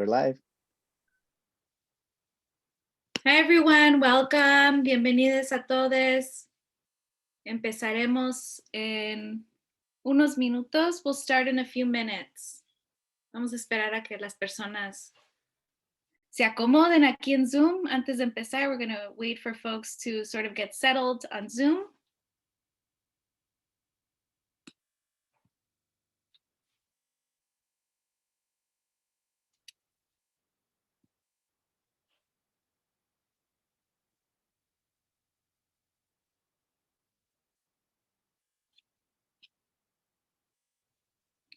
we're live. Hi everyone, welcome. Bienvenidos a todos. Empezaremos en unos minutos. We'll start in a few minutes. Vamos a esperar a que las personas se acomoden aquí en Zoom. Antes de empezar, we're going to wait for folks to sort of get settled on Zoom.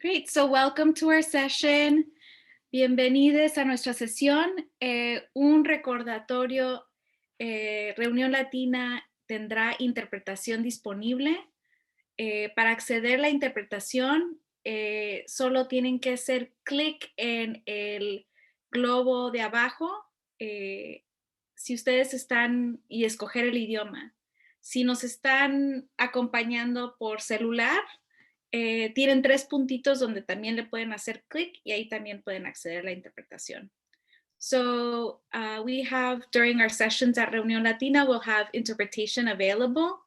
Great, so welcome to our session. Bienvenidos a nuestra sesión. Un recordatorio, Reunión Latina tendrá interpretación disponible. Para acceder a la interpretación, solo tienen que hacer clic en el globo de abajo, si ustedes están, y escoger el idioma. Si nos están acompañando por celular, tienen 3 puntitos donde también le pueden hacer clic y ahí también pueden acceder a la interpretación. So we have, during our sessions at Reunión Latina, we'll have interpretation available.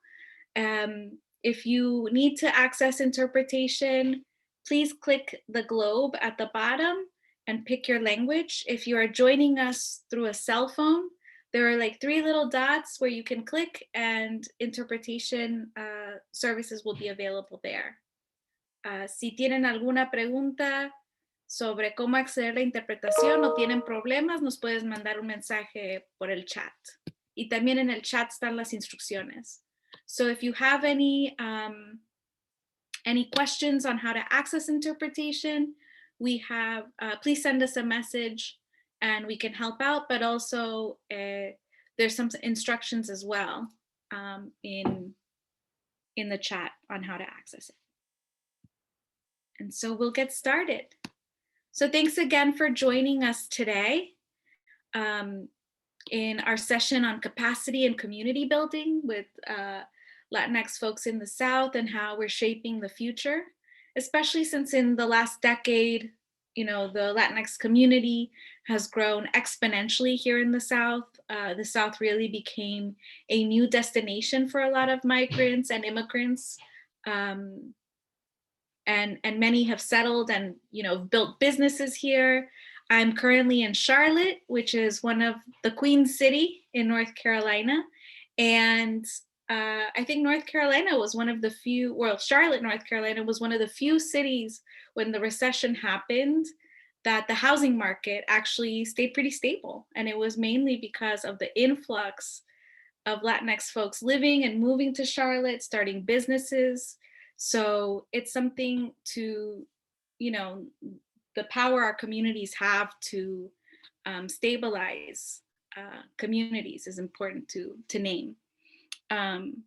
If you need to access interpretation, please click the globe at the bottom and pick your language. If you are joining us through a cell phone, there are like 3 little dots where you can click and interpretation services will be available there. Si tienen alguna pregunta sobre cómo acceder a la interpretación o tienen problemas, nos puedes mandar un mensaje por el chat. Y también en el chat están las instrucciones. So if you have any questions on how to access interpretation, we have, please send us a message and we can help out, but also there's some instructions as well in the chat on how to access it. And so we'll get started. So thanks again for joining us today in our session on capacity and community building with Latinx folks in the South and how we're shaping the future, especially since in the last decade, you know, the Latinx community has grown exponentially here in the South. The South really became a new destination for a lot of migrants and immigrants. And many have settled and, you know, built businesses here. I'm currently in Charlotte, which is one of the Queen City in North Carolina. And I think North Carolina was one of the few, well, Charlotte, North Carolina was one of the few cities when the recession happened that the housing market actually stayed pretty stable. And it was mainly because of the influx of Latinx folks living and moving to Charlotte, starting businesses. So it's something to, you know, the power our communities have to stabilize communities is important to name. And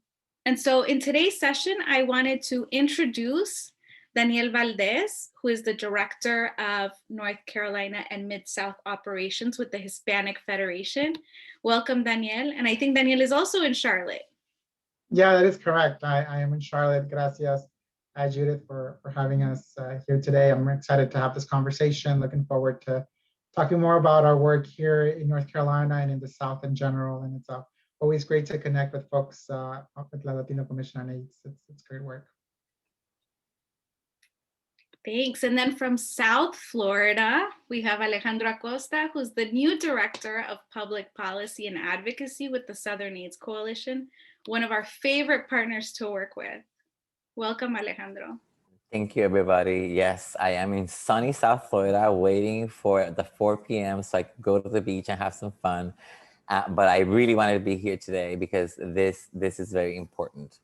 so in today's session, I wanted to introduce Daniel Valdez, who is the Director of North Carolina and Mid-South Operations with the Hispanic Federation. Welcome, Daniel. And I think Daniel is also in Charlotte. Yeah, that is correct. I am in Charlotte. Gracias, Judith, for having us here today. I'm excited to have this conversation. Looking forward to talking more about our work here in North Carolina and in the South in general. And it's always great to connect with folks with the Latino Commission on AIDS. It's great work. Thanks. And then from South Florida, we have Alejandro Acosta, who's the new Director of Public Policy and Advocacy with the Southern AIDS Coalition, one of our favorite partners to work with. Welcome, Alejandro. Thank you, everybody. Yes, I am in sunny South Florida waiting for the 4 p.m. so I can go to the beach and have some fun. But I really wanted to be here today because this is very important.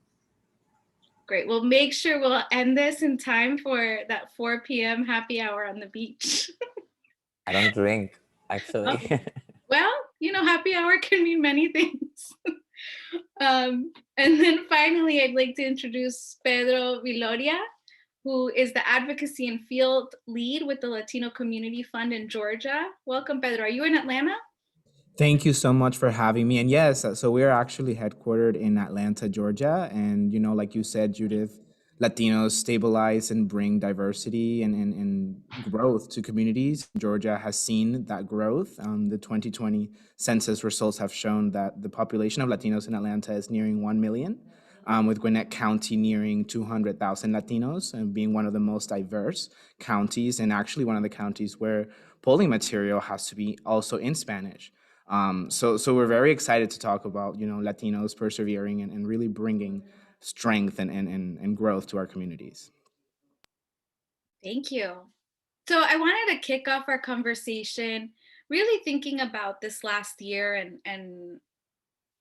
Great. We'll make sure we'll end this in time for that 4 p.m. happy hour on the beach. I don't drink, actually. Oh. Well, you know, happy hour can mean many things. And then finally, I'd like to introduce Pedro Viloria, who is the Advocacy and Field Lead with the Latino Community Fund in Georgia. Welcome, Pedro. Are you in Atlanta? Thank you so much for having me. And yes, so we're actually headquartered in Atlanta, Georgia. And, you know, like you said, Judith, Latinos stabilize and bring diversity and growth to communities. Georgia has seen that growth. The 2020 census results have shown that the population of Latinos in Atlanta is nearing 1 million, with Gwinnett County nearing 200,000 Latinos and being one of the most diverse counties, and actually one of the counties where polling material has to be also in Spanish. So we're very excited to talk about, Latinos persevering and really bringing strength and growth to our communities. Thank you. So I wanted to kick off our conversation really thinking about this last year, and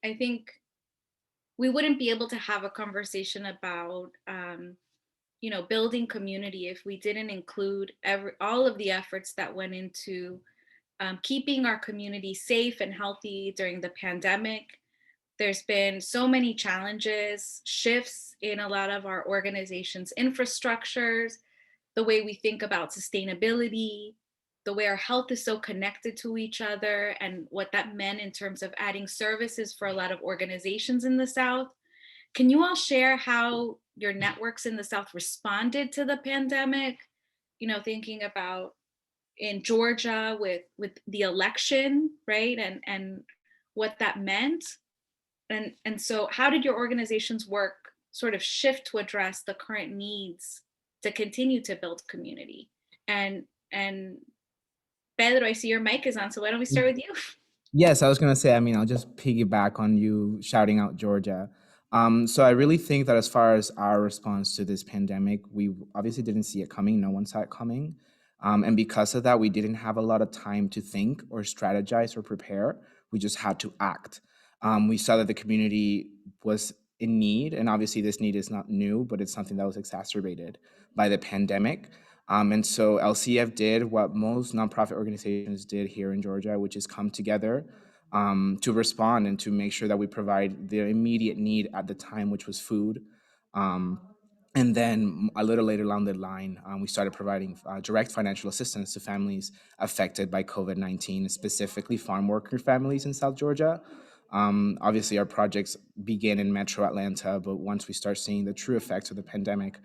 I think we wouldn't be able to have a conversation about building community if we didn't include all of the efforts that went into keeping our community safe and healthy during the pandemic. There's been so many challenges, shifts in a lot of our organizations' infrastructures, the way we think about sustainability, the way our health is so connected to each other, and what that meant in terms of adding services for a lot of organizations in the South. Can you all share how your networks in the South responded to the pandemic? Thinking about in Georgia with the election, right? And what that meant. And so how did your organization's work sort of shift to address the current needs to continue to build community? And Pedro, I see your mic is on, so why don't we start with you? Yes, I was going to say, I'll just piggyback on you shouting out Georgia. So I really think that as far as our response to this pandemic, we obviously didn't see it coming. No one saw it coming. And because of that, we didn't have a lot of time to think or strategize or prepare. We just had to act. We saw that the community was in need, and obviously this need is not new, but it's something that was exacerbated by the pandemic. And so LCF did what most nonprofit organizations did here in Georgia, which is come together to respond and to make sure that we provide the immediate need at the time, which was food. And then a little later along the line, we started providing direct financial assistance to families affected by COVID-19, specifically farm worker families in South Georgia. Obviously, our projects begin in Metro Atlanta, but once we start seeing the true effects of the pandemic,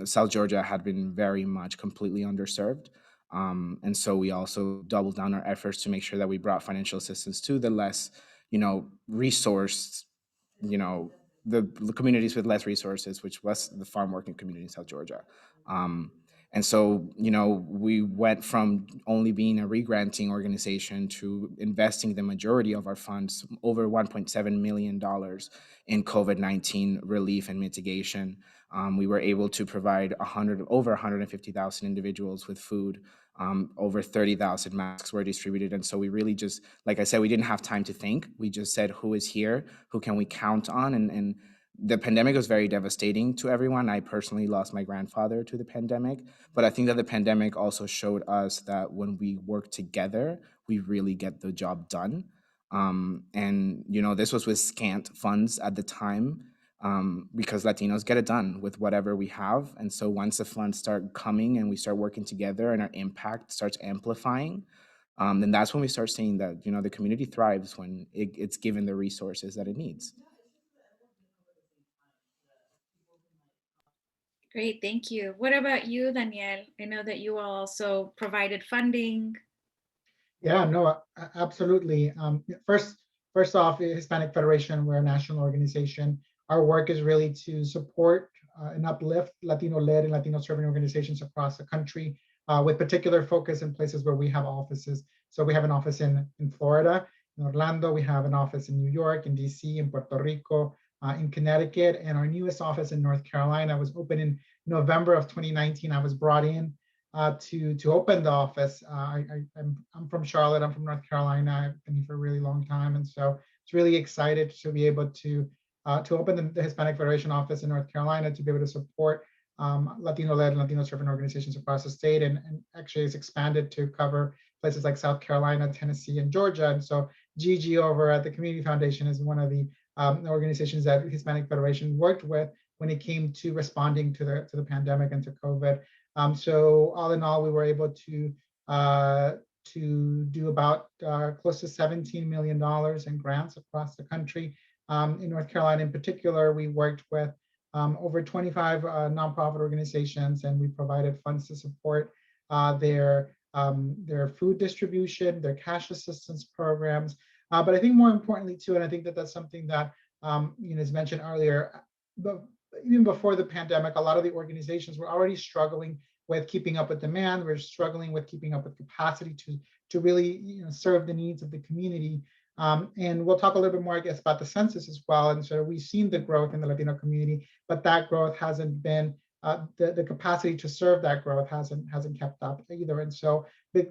South Georgia had been very much completely underserved. And so we also doubled down our efforts to make sure that we brought financial assistance to the less, resourced, the communities with less resources, which was the farm working community in South Georgia. And so, we went from only being a regranting organization to investing the majority of our funds, over $1.7 million in COVID-19 relief and mitigation. We were able to provide over 150,000 individuals with food. Over 30,000 masks were distributed. And so we really just, like I said, we didn't have time to think. We just said, who is here? Who can we count on? And the pandemic was very devastating to everyone. I personally lost my grandfather to the pandemic, but I think that the pandemic also showed us that when we work together, we really get the job done. And, this was with scant funds at the time, because Latinos get it done with whatever we have. And so once the funds start coming and we start working together and our impact starts amplifying, then that's when we start seeing that, the community thrives when it's given the resources that it needs. Great, thank you. What about you, Daniel? I know that you all also provided funding. Yeah, no, absolutely. First off, Hispanic Federation, we're a national organization. Our work is really to support and uplift Latino-led and Latino-serving organizations across the country, with particular focus in places where we have offices. So we have an office in Florida, in Orlando. We have an office in New York, in DC, in Puerto Rico, in Connecticut, and our newest office in North Carolina was opened in November of 2019. I was brought in to open the office. I'm from Charlotte. I'm from North Carolina. I've been here for a really long time, and so it's really excited to be able to open the Hispanic Federation office in North Carolina, to be able to support Latino-led and Latino-serving organizations across the state, and actually it's expanded to cover places like South Carolina, Tennessee, and Georgia. And so Gigi over at the Community Foundation is one of the organizations that Hispanic Federation worked with when it came to responding to the pandemic and to COVID. So all in all, we were able to do about close to $17 million in grants across the country. In North Carolina in particular, we worked with over 25 nonprofit organizations, and we provided funds to support their food distribution, their cash assistance programs. But I think more importantly too, and I think that that's something that is mentioned earlier, but even before the pandemic, a lot of the organizations were already struggling with keeping up with demand. We're struggling with keeping up with capacity to really serve the needs of the community. And we'll talk a little bit more, I guess, about the census as well. And so we've seen the growth in the Latino community, but that growth hasn't been, the capacity to serve that growth hasn't kept up either. And so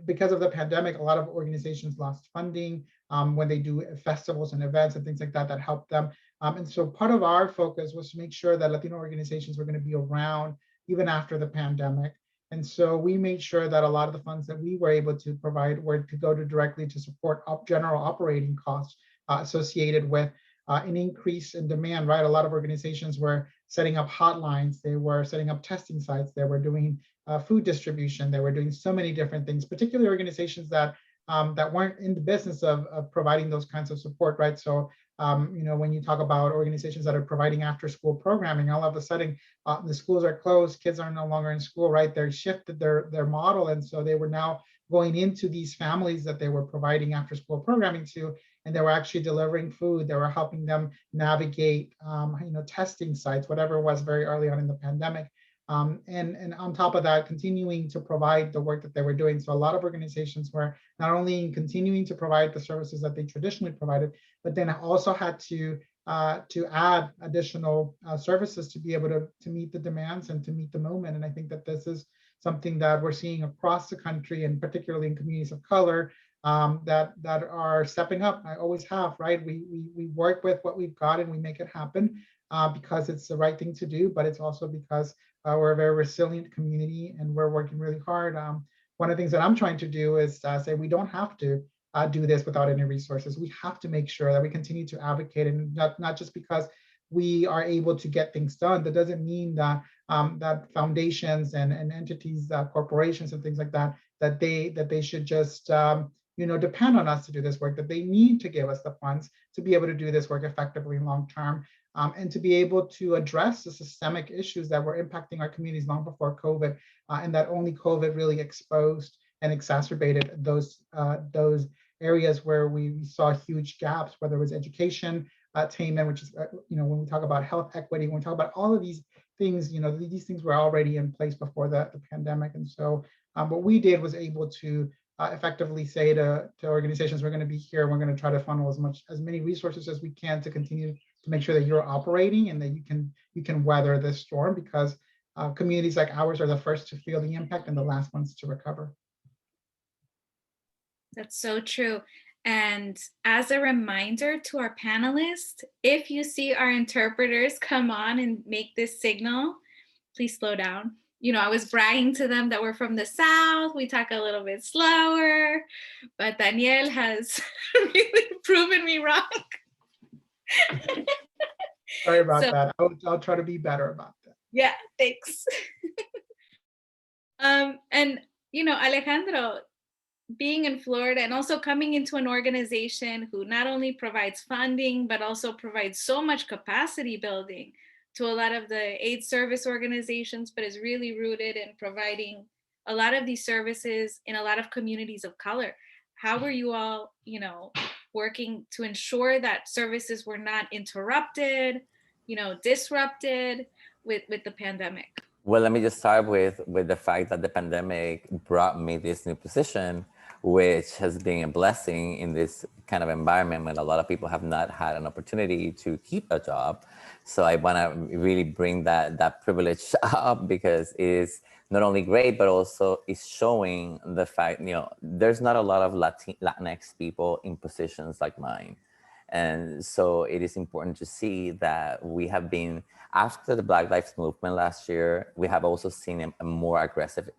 because of the pandemic, a lot of organizations lost funding when they do festivals and events and things like that help them. And so part of our focus was to make sure that Latino organizations were going to be around even after the pandemic. And so we made sure that a lot of the funds that we were able to provide were to go directly to support general operating costs associated with an increase in demand, right? A lot of organizations were setting up hotlines, they were setting up testing sites, they were doing food distribution, they were doing so many different things, particularly organizations that weren't in the business of providing those kinds of support, right? So when you talk about organizations that are providing after-school programming, all of a sudden the schools are closed, kids are no longer in school, right? They shifted their model, and so they were now going into these families that they were providing after-school programming to, and they were actually delivering food. They were helping them navigate, testing sites, whatever it was very early on in the pandemic. And on top of that, continuing to provide the work that they were doing. So a lot of organizations were not only continuing to provide the services that they traditionally provided, but then also had to add additional services to be able to meet the demands and to meet the moment. And I think that this is something that we're seeing across the country, and particularly in communities of color that are stepping up. I always have, right? We work with what we've got and we make it happen because it's the right thing to do, but it's also because we're a very resilient community and we're working really hard. One of the things that I'm trying to do is say we don't have to do this without any resources. We have to make sure that we continue to advocate, and not just because we are able to get things done. That doesn't mean that that foundations and entities, corporations and things like that, that they should just depend on us to do this work, that they need to give us the funds to be able to do this work effectively long term. And to be able to address the systemic issues that were impacting our communities long before COVID, and that only COVID really exposed and exacerbated those areas where we saw huge gaps, whether it was education attainment, which is, when we talk about health equity, when we talk about all of these things, these things were already in place before the pandemic. And so what we did was able to effectively say to organizations, we're going to be here, we're going to try to funnel as many resources as we can to continue to make sure that you're operating and that you can weather this storm, because communities like ours are the first to feel the impact and the last ones to recover. That's so true. And as a reminder to our panelists, if you see our interpreters come on and make this signal, please slow down. I was bragging to them that we're from the South, we talk a little bit slower, but Daniel has really proven me wrong. Sorry about that. I'll try to be better about that. Yeah, thanks. And Alejandro, being in Florida and also coming into an organization who not only provides funding, but also provides so much capacity building to a lot of the aid service organizations, but is really rooted in providing a lot of these services in a lot of communities of color. How were you all, working to ensure that services were not interrupted, disrupted with the pandemic? Well, let me just start with the fact that the pandemic brought me this new position, which has been a blessing in this kind of environment when a lot of people have not had an opportunity to keep a job. So I want to really bring that privilege up, because it is not only great, but also is showing the fact, there's not a lot of Latinx people in positions like mine. And so it is important to see that we have been, after the Black Lives Movement last year, we have also seen a more aggressive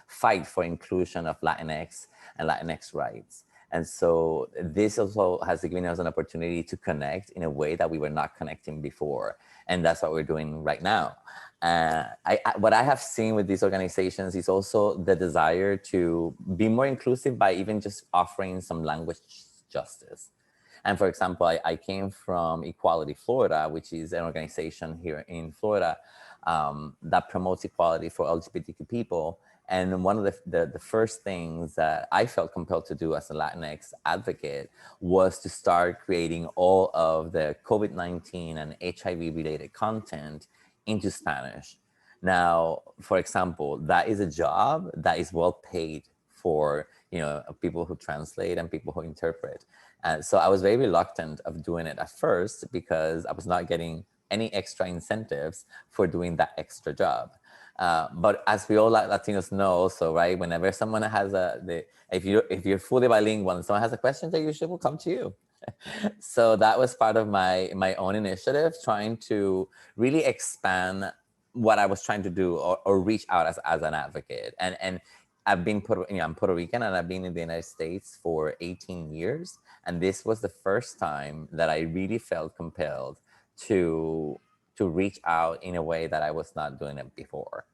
fight for inclusion of Latinx and Latinx rights. And so this also has given us an opportunity to connect in a way that we were not connecting before. And that's what we're doing right now. What I have seen with these organizations is also the desire to be more inclusive by even just offering some language justice. And for example, I came from Equality Florida, which is an organization here in Florida that promotes equality for LGBTQ people. And one of the first things that I felt compelled to do as a Latinx advocate was to start creating all of the COVID-19 and HIV related content into Spanish. Now, for example, that is a job that is well paid for, you know, people who translate and people who interpret. And so I was very reluctant of doing it at first because I was not getting any extra incentives for doing that extra job. But as we all Latinos know also, right, whenever someone has if you're fully bilingual and someone has a question, they usually will come to you. So that was part of my own initiative, trying to really expand what I was trying to do or reach out as an advocate. And I'm Puerto Rican, and I've been in the United States for 18 years. And this was the first time that I really felt compelled to reach out in a way that I was not doing it before.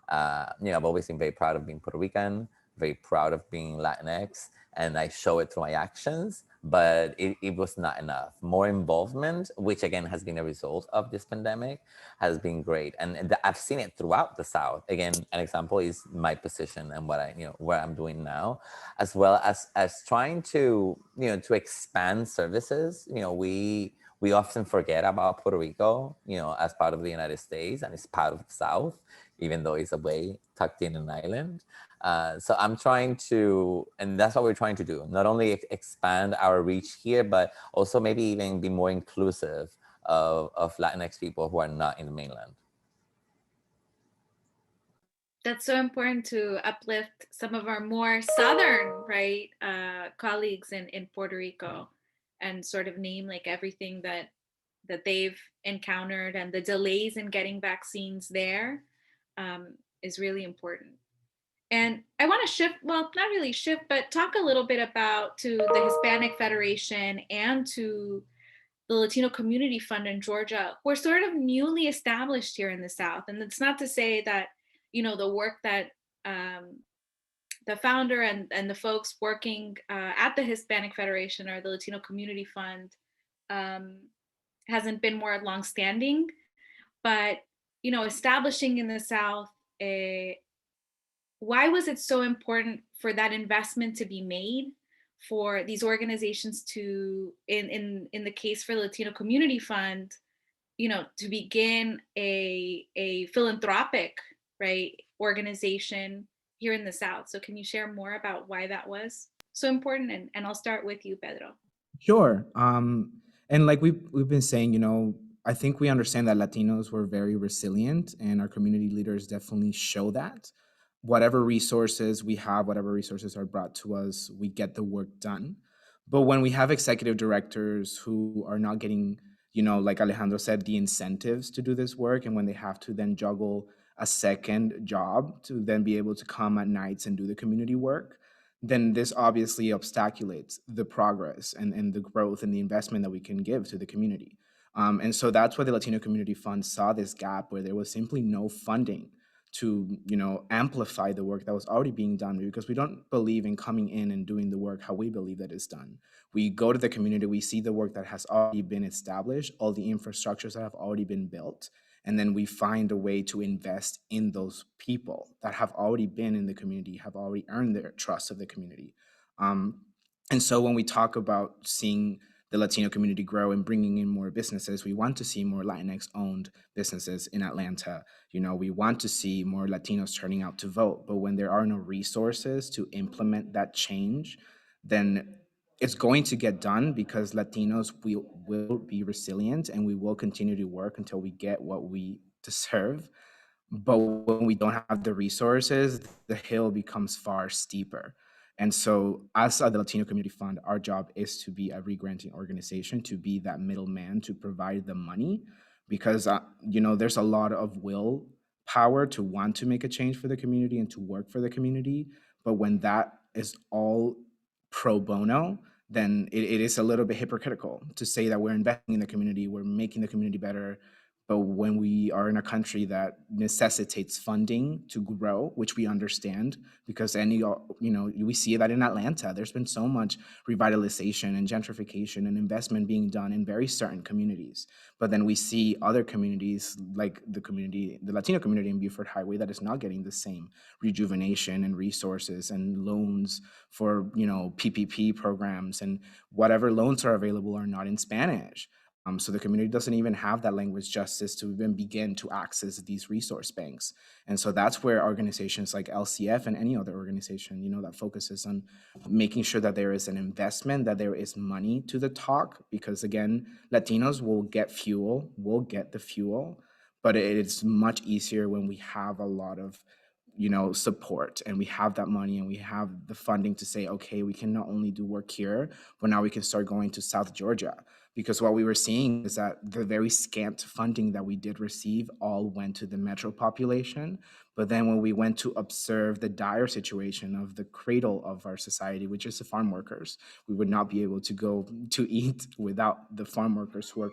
I've always been very proud of being Puerto Rican, very proud of being Latinx, and I show it through my actions, but it was not enough. More involvement, which again has been a result of this pandemic, has been great. And I've seen it throughout the South. Again, an example is my position and where I'm doing now, as well as trying to expand services. We often forget about Puerto Rico, as part of the United States, and it's part of the South, even though it's away, tucked in an island. So I'm trying to, and that's what we're trying to do, not only expand our reach here, but also maybe even be more inclusive of Latinx people who are not in the mainland. That's so important to uplift some of our more southern, right, colleagues in Puerto Rico, and sort of name like everything that they've encountered, and the delays in getting vaccines there is really important. And I want to shift, well, not really shift, but talk a little bit about to the Hispanic Federation and to the Latino Community Fund in Georgia. We're sort of newly established here in the South. And it's not to say that, the work that the founder and the folks working at the Hispanic Federation or the Latino Community Fund hasn't been more longstanding, but, establishing in the South, why was it so important for that investment to be made, for these organizations to, in the case for the Latino Community Fund, to begin a philanthropic, right, organization here in the South? So can you share more about why that was so important? And I'll start with you, Pedro. Sure. And like we've been saying, I think we understand that Latinos were very resilient, and our community leaders definitely show that. Whatever resources we have, whatever resources are brought to us, we get the work done. But when we have executive directors who are not getting, like Alejandro said, the incentives to do this work, and when they have to then juggle a second job to then be able to come at nights and do the community work, then this obviously obstaculates the progress and the growth and the investment that we can give to the community. And so that's why the Latino Community Fund saw this gap where there was simply no funding to amplify the work that was already being done, because we don't believe in coming in and doing the work how we believe that is done. We go to the community, we see the work that has already been established, all the infrastructures that have already been built, and then we find a way to invest in those people that have already been in the community, have already earned their trust of the community. And so when we talk about seeing the Latino community grow and bringing in more businesses, we want to see more Latinx-owned businesses in Atlanta. We want to see more Latinos turning out to vote. But when there are no resources to implement that change, then it's going to get done, because Latinos will be resilient and we will continue to work until we get what we deserve. But when we don't have the resources, the hill becomes far steeper. And so as the Latino Community Fund, our job is to be a re-granting organization, to be that middleman, to provide the money, because there's a lot of will power to want to make a change for the community and to work for the community. But when that is all pro bono, then it is a little bit hypocritical to say that we're investing in the community, we're making the community better, But when we are in a country that necessitates funding to grow, which we understand, because we see that in Atlanta, there's been so much revitalization and gentrification and investment being done in very certain communities. But then we see other communities, like the Latino community in Buford Highway, that is not getting the same rejuvenation and resources and loans for, PPP programs, and whatever loans are available are not in Spanish. So the community doesn't even have that language justice to even begin to access these resource banks. And so that's where organizations like LCF and any other organization, that focuses on making sure that there is an investment, that there is money to the talk, because again, Latinos will get the fuel, but it is much easier when we have a lot of support, and we have that money, and we have the funding to say, okay, we can not only do work here, but now we can start going to South Georgia. Because what we were seeing is that the very scant funding that we did receive all went to the metro population. But then when we went to observe the dire situation of the cradle of our society, which is the farm workers, we would not be able to go to eat without the farm workers who are,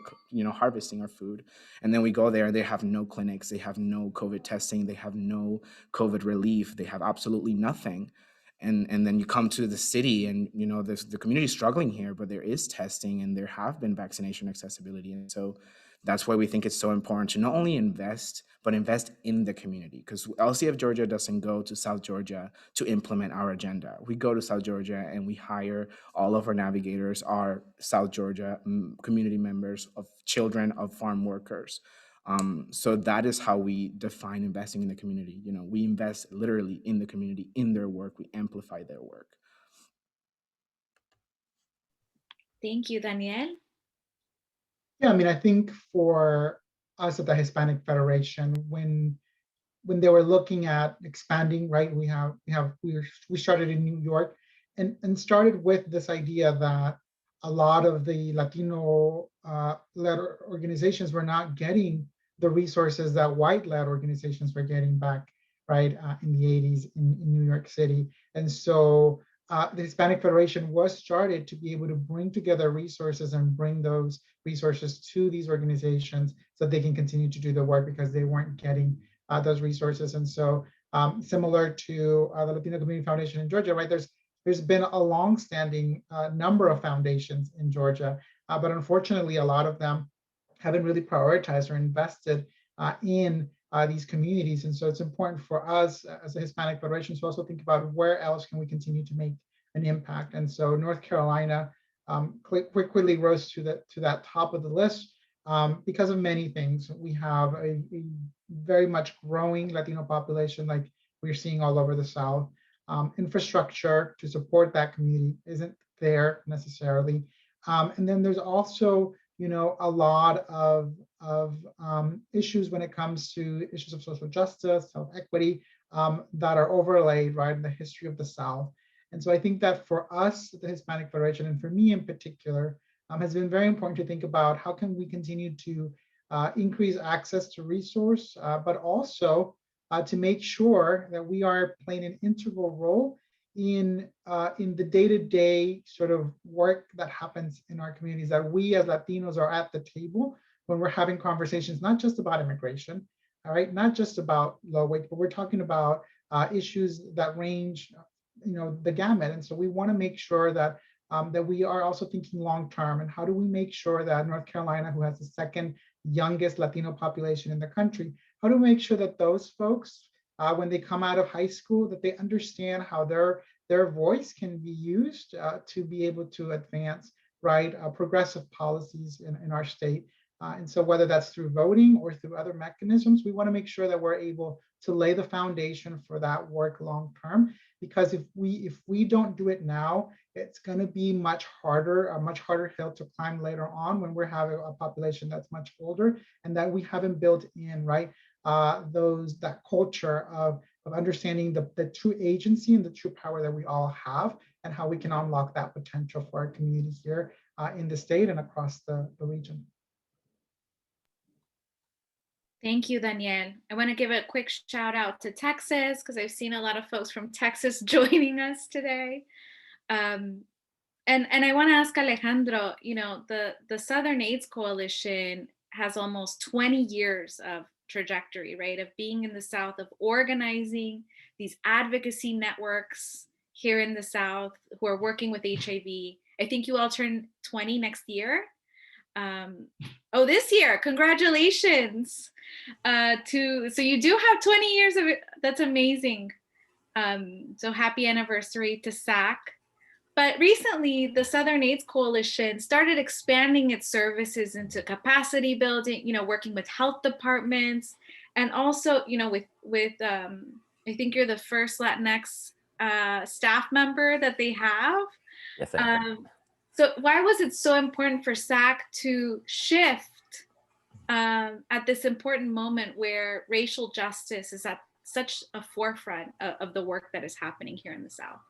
harvesting our food. And then we go there and they have no clinics, they have no COVID testing, they have no COVID relief, they have absolutely nothing. And then you come to the city, and the community is struggling here, but there is testing and there have been vaccination accessibility. And so that's why we think it's so important to not only invest, but invest in the community. Because LCF Georgia doesn't go to South Georgia to implement our agenda. We go to South Georgia and we hire all of our navigators, our South Georgia community members, of children of farm workers. So that is how we define investing in the community. We invest literally in the community, in their work. We amplify their work. Thank you, Daniel. Yeah, I think for us at the Hispanic Federation, when they were looking at expanding, right, we started in New York, and started with this idea that a lot of the Latino led organizations were not getting the resources that white led organizations were getting back, right, in the 80s in New York City. And so the Hispanic Federation was started to be able to bring together resources and bring those resources to these organizations so that they can continue to do the work, because they weren't getting those resources. And so similar to the Latino Community Foundation in Georgia, right, there's been a long-standing number of foundations in Georgia, but unfortunately, a lot of them haven't really prioritized or invested in these communities. And so it's important for us as a Hispanic Federation to also think about where else can we continue to make an impact. And so North Carolina quickly rose to that top of the list because of many things. We have a very much growing Latino population, like we're seeing all over the South. Infrastructure to support that community isn't there necessarily. And then there's also, a lot of issues when it comes to issues of social justice, health equity, that are overlaid, right, in the history of the South. And so I think that for us, the Hispanic Federation, and for me in particular, has been very important to think about how can we continue to increase access to resource, but also to make sure that we are playing an integral role in the day-to-day sort of work that happens in our communities, that we as Latinos are at the table when we're having conversations, not just about immigration, all right, not just about low wage, but we're talking about issues that range, the gamut. And so we want to make sure that that we are also thinking long-term, and how do we make sure that North Carolina, who has the second youngest Latino population in the country, how do we make sure that those folks, when they come out of high school, that they understand how their voice can be used to be able to advance, right, progressive policies in our state. And so whether that's through voting or through other mechanisms, we want to make sure that we're able to lay the foundation for that work long term. Because if we don't do it now, it's going to be a much harder hill to climb later on, when we're having a population that's much older and that we haven't built in, right, that culture of understanding the true agency and the true power that we all have, and how we can unlock that potential for our community here in the state and across the region. Thank you, Daniel. I want to give a quick shout out to Texas, because I've seen a lot of folks from Texas joining us today. And I want to ask Alejandro, the Southern AIDS Coalition has almost 20 years of trajectory, right? Of being in the South, of organizing these advocacy networks here in the South who are working with HIV. I think you all turn 20 next year. Oh, this year, congratulations. So you do have 20 years of it. That's amazing. So happy anniversary to SAC. But recently, the Southern AIDS Coalition started expanding its services into capacity building, working with health departments, and also, with I think you're the first Latinx staff member that they have. Yes, I am. So why was it so important for SAC to shift at this important moment where racial justice is at such a forefront of the work that is happening here in the South?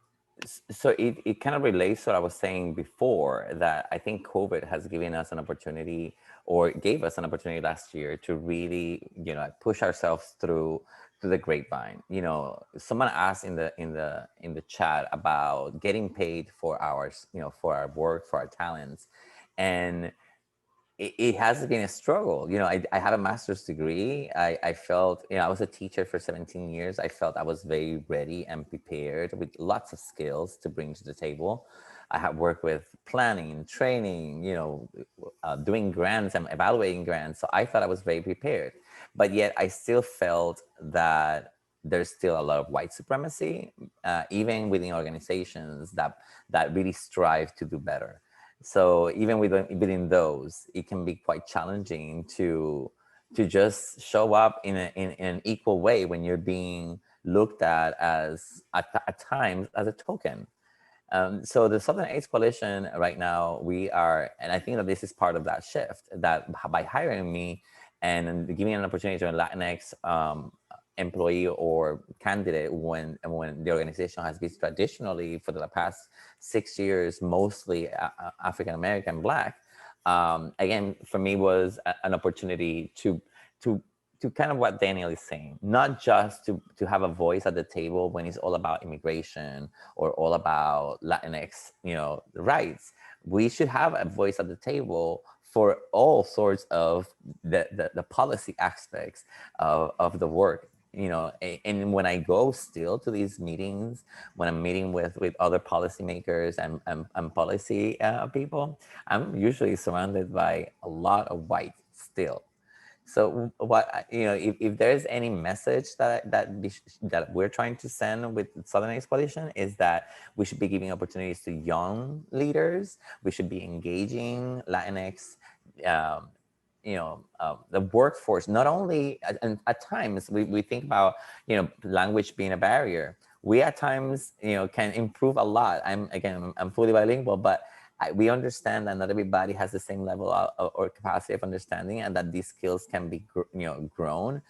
So it kind of relates to what I was saying before, that I think COVID has given us an opportunity, or gave us an opportunity last year, to really, push ourselves through to the grapevine. Someone asked in the chat about getting paid for hours, for our work, for our talents, and it has been a struggle. I have a master's degree. I felt, I was a teacher for 17 years. I felt I was very ready and prepared with lots of skills to bring to the table. I have worked with planning, training, doing grants and evaluating grants. So I thought I was very prepared, but yet I still felt that there's still a lot of white supremacy, even within organizations that really strive to do better. So even within those, it can be quite challenging to just show up in an equal way when you're being looked at as at times as a token. So the Southern AIDS Coalition right now, we are, and I think that this is part of that shift, that by hiring me and giving an opportunity to a Latinx employee or candidate, when the organization has been traditionally for the past 6 years mostly African American, Black, again, for me was an opportunity to kind of what Daniel is saying, not just to have a voice at the table when it's all about immigration or all about Latinx, rights. We should have a voice at the table for all sorts of the policy aspects of the work. And when I go still to these meetings, when I'm meeting with other policymakers and policy people, I'm usually surrounded by a lot of white still. So what, if there's any message that we're trying to send with Southern AIDS Coalition, is that we should be giving opportunities to young leaders. We should be engaging Latinx, the workforce. Not only, and at times we think about, language being a barrier. We at times, can improve a lot. I'm fully bilingual, but we understand that not everybody has the same level or capacity of understanding, and that these skills can be grown.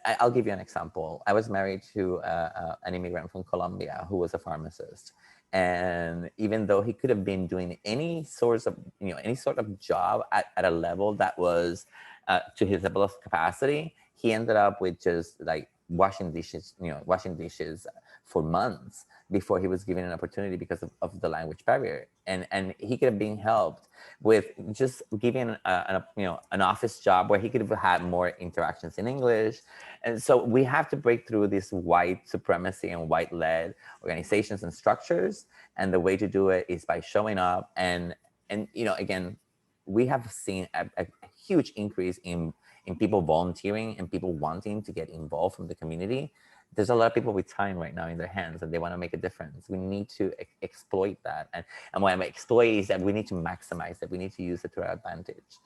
I'll give you an example. I was married to an immigrant from Colombia who was a pharmacist, and even though he could have been doing any sort of job at a level that was to his level of capacity, he ended up with just like washing dishes for months before he was given an opportunity because of the language barrier. And he could have been helped with just giving an office job where he could have had more interactions in English. And so we have to break through this white supremacy and white-led organizations and structures. And the way to do it is by showing up. And again, we have seen a huge increase in people volunteering and people wanting to get involved from the community. There's a lot of people with time right now in their hands and they want to make a difference. We need to exploit that. And what I mean exploit is that we need to maximize it. We need to use it to our advantage.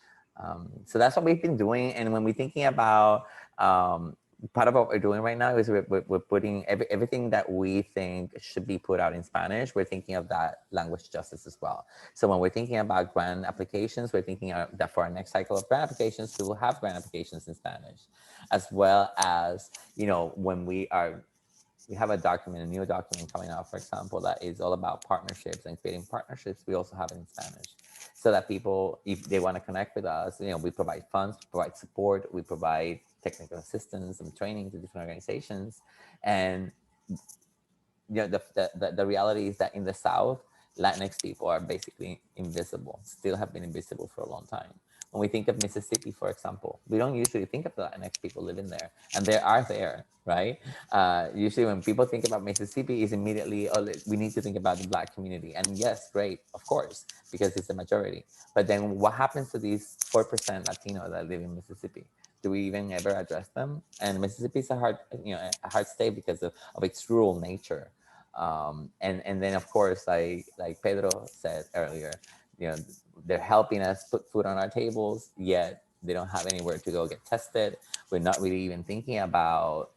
So that's what we've been doing. And when we're thinking about part of what we're doing right now is we're putting everything that we think should be put out in Spanish. We're thinking of that language justice as well. So when we're thinking about grant applications, we're thinking that for our next cycle of grant applications, we will have grant applications in Spanish, as well as, when we have a new document coming out, for example, that is all about partnerships and creating partnerships. We also have it in Spanish, so that people, if they want to connect with us, we provide funds, we provide support, we provide technical assistance and training to different organizations. And the reality is that in the South, Latinx people are basically invisible, still have been invisible for a long time. When we think of Mississippi, for example, we don't usually think of the Latinx people living there, and they are there, right? Usually when people think about Mississippi, is immediately, oh, we need to think about the Black community. And yes, great, of course, because it's the majority. But then what happens to these 4% Latino that live in Mississippi? Do we even ever address them? And Mississippi is a hard state because of its rural nature. And then of course, like Pedro said earlier, they're helping us put food on our tables, yet they don't have anywhere to go get tested. We're not really even thinking about,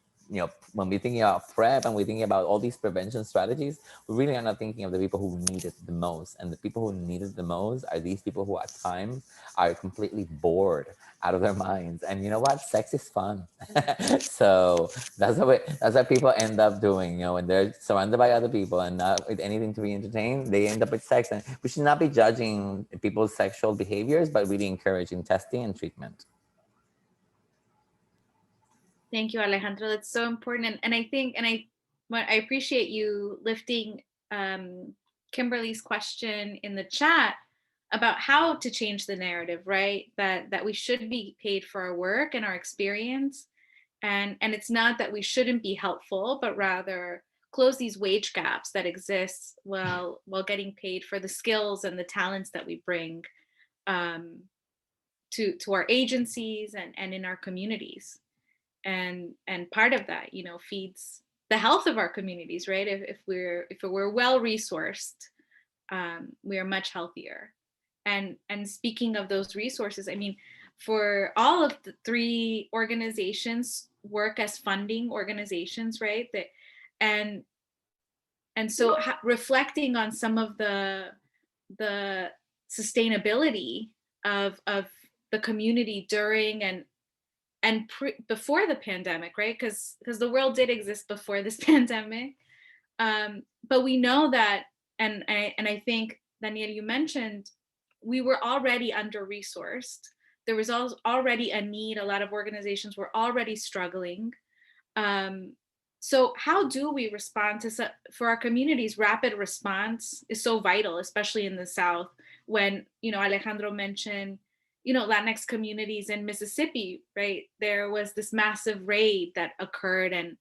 when we're thinking about PrEP and we're thinking about all these prevention strategies, we really are not thinking of the people who need it the most. And the people who need it the most are these people who at times are completely bored out of their minds. And you know what? Sex is fun. So that's what people end up doing. When they're surrounded by other people and not with anything to be entertained, they end up with sex. And we should not be judging people's sexual behaviors, but really encouraging testing and treatment. Thank you, Alejandro. That's so important. And I appreciate you lifting Kimberly's question in the chat about how to change the narrative, right? That we should be paid for our work and our experience. And it's not that we shouldn't be helpful, but rather close these wage gaps that exist while getting paid for the skills and the talents that we bring to our agencies and in our communities. And part of that, feeds the health of our communities, right? If we're well resourced, we are much healthier. And speaking of those resources, I mean, for all of the 3 organizations work as funding organizations, right? And so reflecting on some of the sustainability of the community during and before the pandemic, right? Because the world did exist before this pandemic, but we know that, and I think, Daniel, you mentioned, we were already under-resourced. There was already a need. A lot of organizations were already struggling. So how do we respond for our communities? Rapid response is so vital, especially in the South, when, Alejandro mentioned, Latinx communities in Mississippi, right? There was this massive raid that occurred, and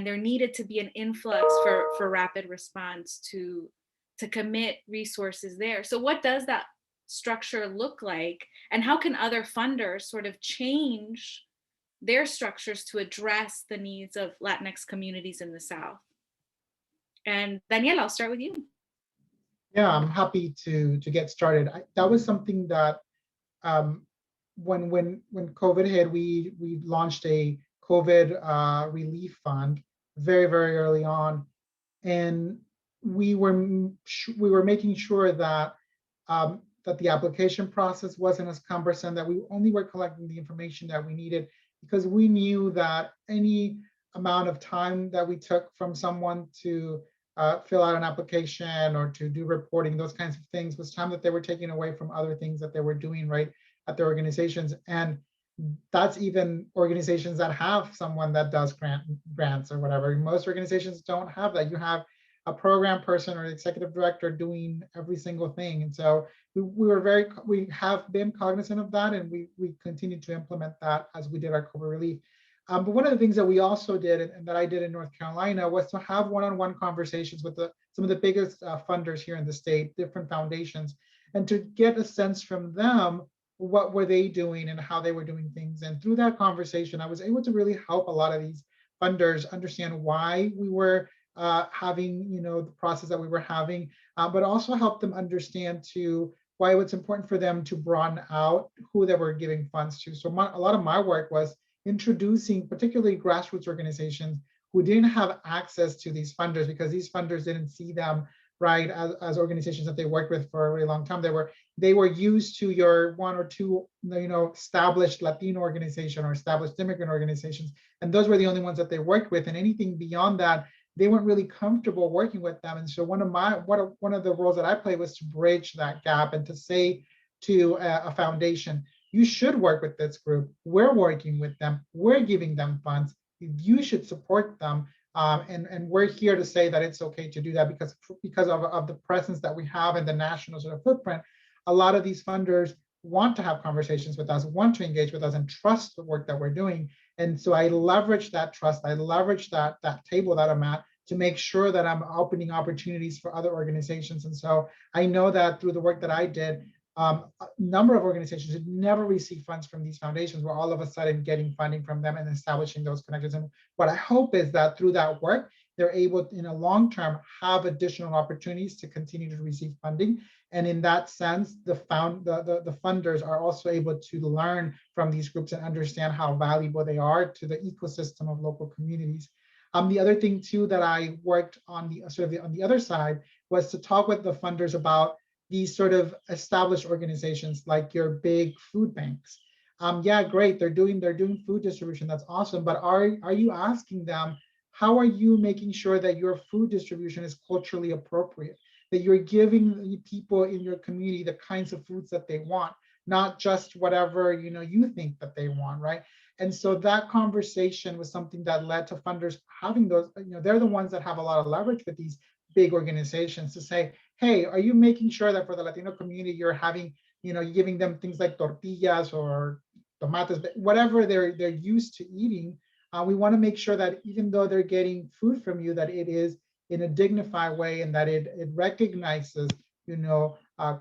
there needed to be an influx for rapid response to commit resources there. So what does that structure look like, and how can other funders sort of change their structures to address the needs of Latinx communities in the South? And Daniel, I'll start with you. Yeah, I'm happy to get started. That was something that when COVID hit, we launched a COVID relief fund very, very early on, and we were making sure that that the application process wasn't as cumbersome, that we only were collecting the information that we needed, because we knew that any amount of time that we took from someone to fill out an application or to do reporting, those kinds of things, was time that they were taking away from other things that they were doing right at their organizations. And that's even organizations that have someone that does grants or whatever. Most organizations don't have that. You have a program person or executive director doing every single thing. And so we have been cognizant of that, and we continue to implement that as we did our COVID relief. But one of the things that we also did, and that I did in North Carolina, was to have one-on-one conversations with some of the biggest funders here in the state, different foundations, and to get a sense from them, what were they doing and how they were doing things. And through that conversation, I was able to really help a lot of these funders understand why we were having, the process that we were having, but also help them understand too why it's important for them to broaden out who they were giving funds to. So a lot of my work was introducing particularly grassroots organizations who didn't have access to these funders, because these funders didn't see them right as organizations that they worked with for a really long time. They were used to your one or two established Latino organization or established immigrant organizations, and those were the only ones that they worked with, and anything beyond that they weren't really comfortable working with them. And so one of the roles that I played was to bridge that gap and to say to a foundation, you should work with this group. We're working with them. We're giving them funds. You should support them. And we're here to say that it's okay to do that because of the presence that we have in the national sort of footprint. A lot of these funders want to have conversations with us, want to engage with us, and trust the work that we're doing. And so I leverage that trust. I leverage that table that I'm at to make sure that I'm opening opportunities for other organizations. And so I know that through the work that I did, a number of organizations had never received funds from these foundations were all of a sudden getting funding from them and establishing those connections. And what I hope is that through that work, they're able to, in a long term, have additional opportunities to continue to receive funding. And in that sense, the funders are also able to learn from these groups and understand how valuable they are to the ecosystem of local communities. The other thing too that I worked on on the other side was to talk with the funders about these sort of established organizations like your big food banks. Yeah, great, they're doing food distribution, that's awesome, but are you asking them, how are you making sure that your food distribution is culturally appropriate, that you're giving the people in your community the kinds of foods that they want, not just whatever you think that they want, right? And so that conversation was something that led to funders having those, they're the ones that have a lot of leverage with these big organizations to say, hey, are you making sure that for the Latino community, you're having, you're giving them things like tortillas or tomates, whatever they're used to eating. We want to make sure that even though they're getting food from you, that it is in a dignified way and that it recognizes,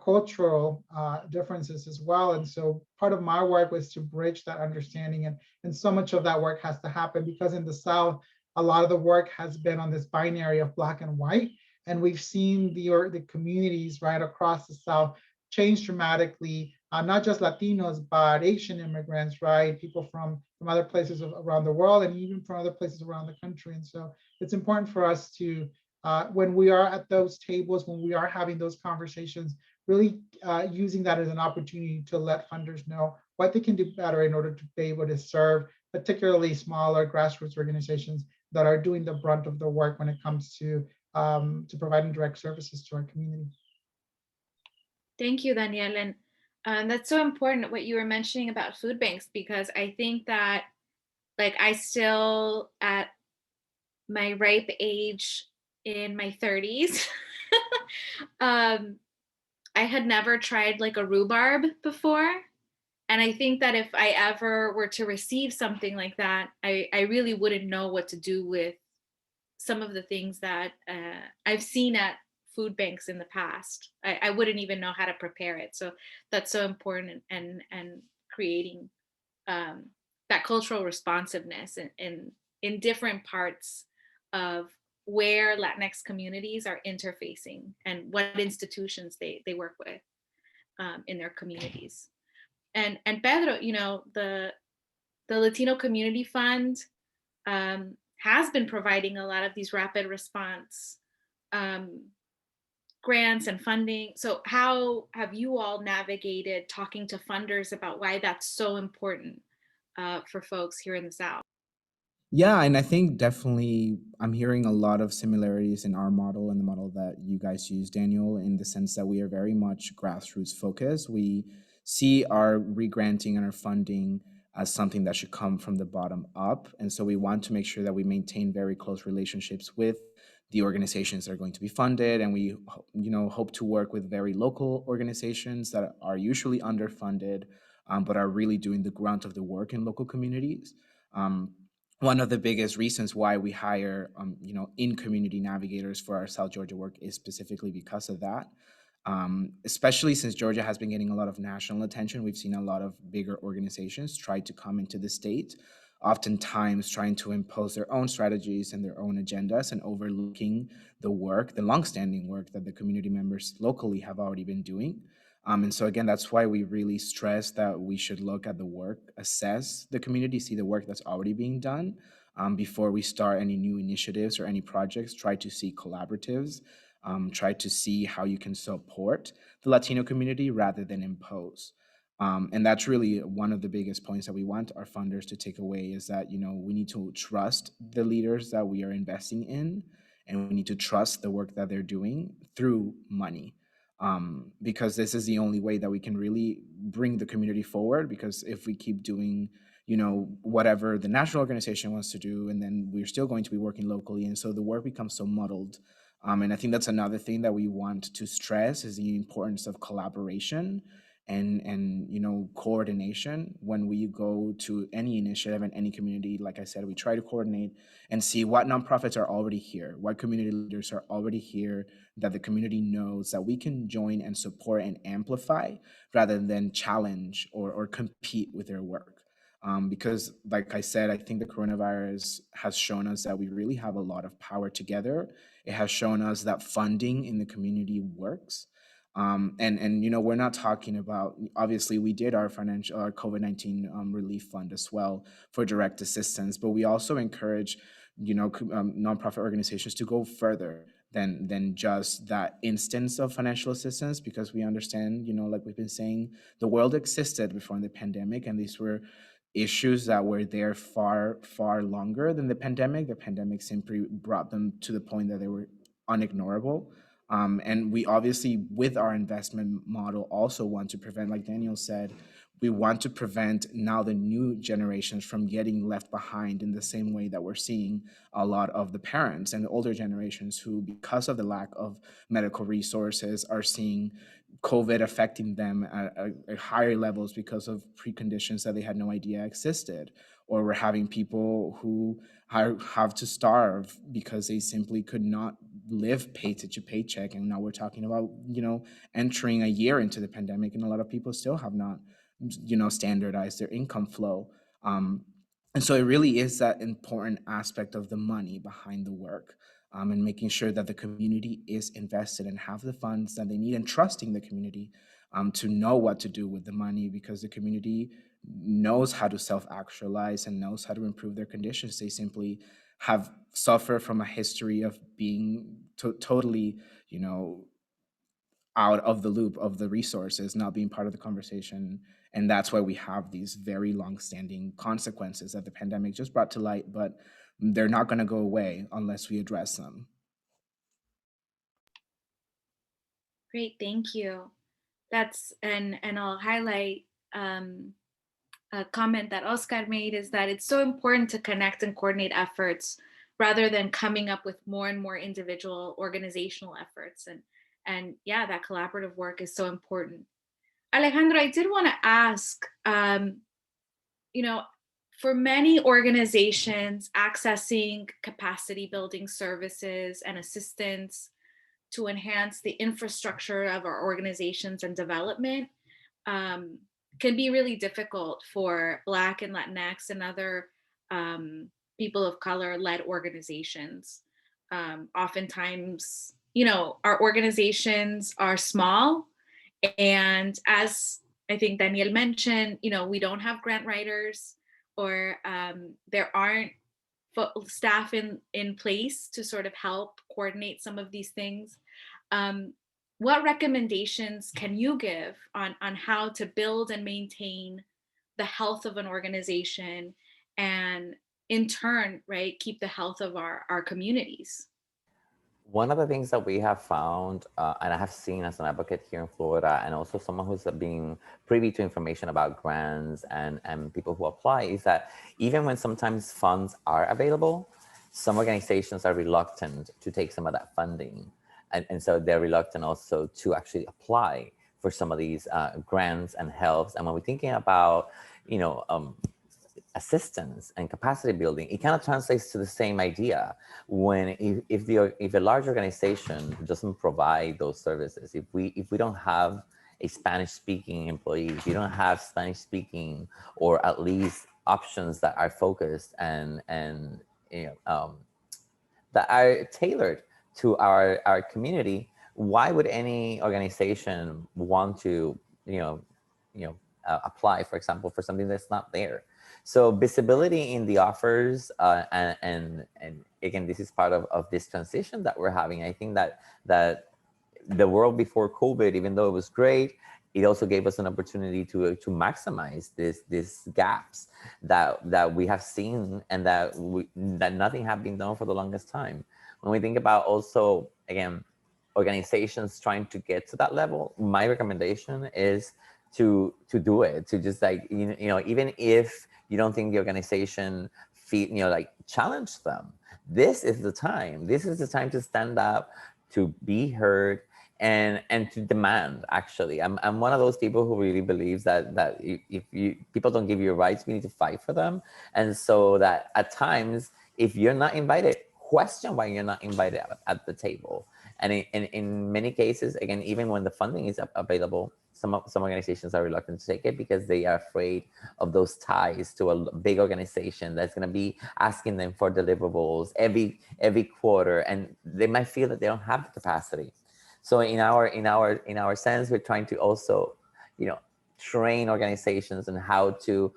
cultural differences as well. And so part of my work was to bridge that understanding. And so much of that work has to happen because in the South, a lot of the work has been on this binary of Black and white. And we've seen the communities right across the South change dramatically, not just Latinos, but Asian immigrants, right? People from other places around the world and even from other places around the country. And so it's important for us to, when we are at those tables, when we are having those conversations, really using that as an opportunity to let funders know what they can do better in order to be able to serve particularly smaller grassroots organizations that are doing the brunt of the work when it comes to providing direct services to our community. Thank you, Daniel. And that's so important what you were mentioning about food banks, because I think that, like, I still, at my ripe age in my 30s, I had never tried like a rhubarb before. And I think that if I ever were to receive something like that, I really wouldn't know what to do with some of the things that I've seen at food banks in the past. I wouldn't even know how to prepare it. So that's so important, and creating that cultural responsiveness in different parts of where Latinx communities are interfacing and what institutions they work with in their communities. And Pedro, the Latino Community Fund has been providing a lot of these rapid response grants and funding. So how have you all navigated talking to funders about why that's so important for folks here in the South? Yeah, and I think definitely I'm hearing a lot of similarities in our model and the model that you guys use, Daniel, in the sense that we are very much grassroots focused. We see our regranting and our funding as something that should come from the bottom up. And so we want to make sure that we maintain very close relationships with the organizations that are going to be funded. And we, hope to work with very local organizations that are usually underfunded, but are really doing the grunt of the work in local communities. One of the biggest reasons why we hire, in-community navigators for our South Georgia work is specifically because of that. Especially since Georgia has been getting a lot of national attention, we've seen a lot of bigger organizations try to come into the state, oftentimes trying to impose their own strategies and their own agendas and overlooking the work, the longstanding work that the community members locally have already been doing. And so again, that's why we really stress that we should look at the work, assess the community, see the work that's already being done before we start any new initiatives or any projects. Try to see collaboratives, try to see how you can support the Latino community rather than impose. And that's really one of the biggest points that we want our funders to take away, is that, we need to trust the leaders that we are investing in, and we need to trust the work that they're doing through money. Because this is the only way that we can really bring the community forward. Because if we keep doing, whatever the national organization wants to do, and then we're still going to be working locally, and so the work becomes so muddled. And I think that's another thing that we want to stress, is the importance of collaboration and coordination when we go to any initiative in any community. Like I said, we try to coordinate and see what nonprofits are already here, what community leaders are already here that the community knows that we can join and support and amplify rather than challenge or compete with their work. Because like I said, I think the coronavirus has shown us that we really have a lot of power together. It has shown us that funding in the community works. And we're not talking about, obviously we did our COVID-19 relief fund as well for direct assistance, but we also encourage nonprofit organizations to go further than just that instance of financial assistance, because we understand, like we've been saying, the world existed before the pandemic, and these were issues that were there far, far longer than the pandemic. The pandemic simply brought them to the point that they were unignorable. And we obviously, with our investment model, also want to prevent, like Daniel said, we want to prevent now the new generations from getting left behind in the same way that we're seeing a lot of the parents and the older generations who, because of the lack of medical resources, are seeing COVID affecting them at higher levels because of preconditions that they had no idea existed. Or we're having people who have to starve because they simply could not live paycheck to paycheck. And now we're talking about, entering a year into the pandemic, and a lot of people still have not, standardized their income flow. And so it really is that important aspect of the money behind the work, and making sure that the community is invested and have the funds that they need, and trusting the community to know what to do with the money, because the community knows how to self-actualize and knows how to improve their conditions. They simply have suffered from a history of being totally, out of the loop of the resources, not being part of the conversation. And that's why we have these very long-standing consequences that the pandemic just brought to light, but they're not going to go away unless we address them. Great, thank you. That's, and I'll highlight a comment that Oscar made, is that it's so important to connect and coordinate efforts rather than coming up with more and more individual organizational efforts. And yeah, that collaborative work is so important. Alejandro, I did want to ask, for many organizations, accessing capacity building services and assistance to enhance the infrastructure of our organizations and development can be really difficult for Black and Latinx and other people of color led organizations. Oftentimes, our organizations are small, and as I think Daniel mentioned, we don't have grant writers, or there aren't staff in place to sort of help coordinate some of these things. What recommendations can you give on how to build and maintain the health of an organization, and in turn, right, keep the health of our communities? One of the things that we have found, and I have seen as an advocate here in Florida, and also someone who's being privy to information about grants and people who apply, is that even when sometimes funds are available, some organizations are reluctant to take some of that funding. And so they're reluctant also to actually apply for some of these grants and helps. And when we're thinking about, assistance and capacity building, it kind of translates to the same idea. When if a large organization doesn't provide those services, if we don't have a Spanish speaking employee, if you don't have Spanish speaking, or at least options that are focused and that are tailored to our community, why would any organization want to apply, for example, for something that's not there? So visibility in the offers, and again, this is part of this transition that we're having. I think that the world before COVID, even though it was great, it also gave us an opportunity to maximize these gaps that we have seen, and that nothing have been done for the longest time. When we think about also, again, organizations trying to get to that level, my recommendation is to do it, to just even if you don't think the organization challenge them. This is the time. This is the time to stand up, to be heard, and to demand. Actually, I'm one of those people who really believes that if you people don't give you rights, we need to fight for them. And so that at times, if you're not invited, question why you're not invited at the table. And in many cases, again, even when the funding is available, some organizations are reluctant to take it because they are afraid of those ties to a big organization that's going to be asking them for deliverables every quarter, and they might feel that they don't have the capacity. So in our sense, we're trying to also, train organizations on how to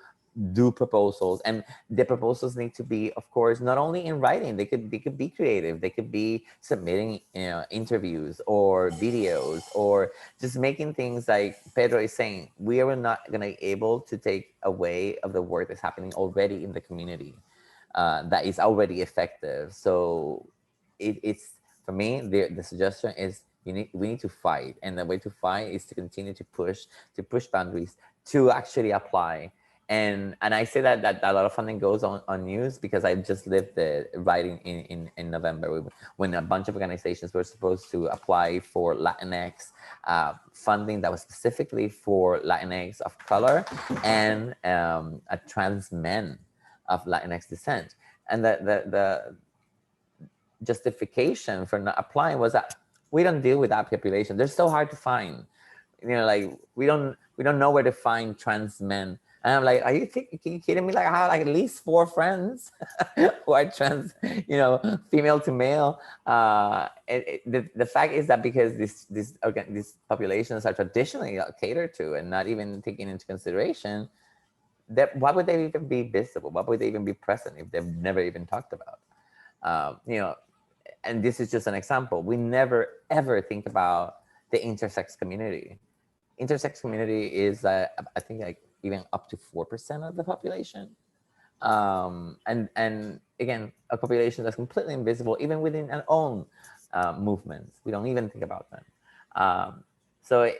do proposals, and the proposals need to be, of course, not only in writing. They could be creative. They could be submitting interviews or videos, or just making things like Pedro is saying. We are not going to be able to take away of the work that's happening already in the community, that is already effective. So it's for me, the suggestion is we need to fight, and the way to fight is to continue to push boundaries, to actually apply. And I say that a lot of funding goes on news because I just lived the writing in November when a bunch of organizations were supposed to apply for Latinx funding that was specifically for Latinx of color and a trans men of Latinx descent. And the justification for not applying was that we don't deal with that population. They're so hard to find. Like we don't know where to find trans men. And I'm like, are you kidding me? Like, I have like at least 4 friends who are trans, female to male. The fact is that because these populations are traditionally catered to and not even taken into consideration, that why would they even be visible? Why would they even be present if they've never even talked about? And this is just an example. We never ever think about the intersex community. Intersex community is, I think, like even up to 4% of the population, and again, a population that's completely invisible, even within our own movements. We don't even think about them. So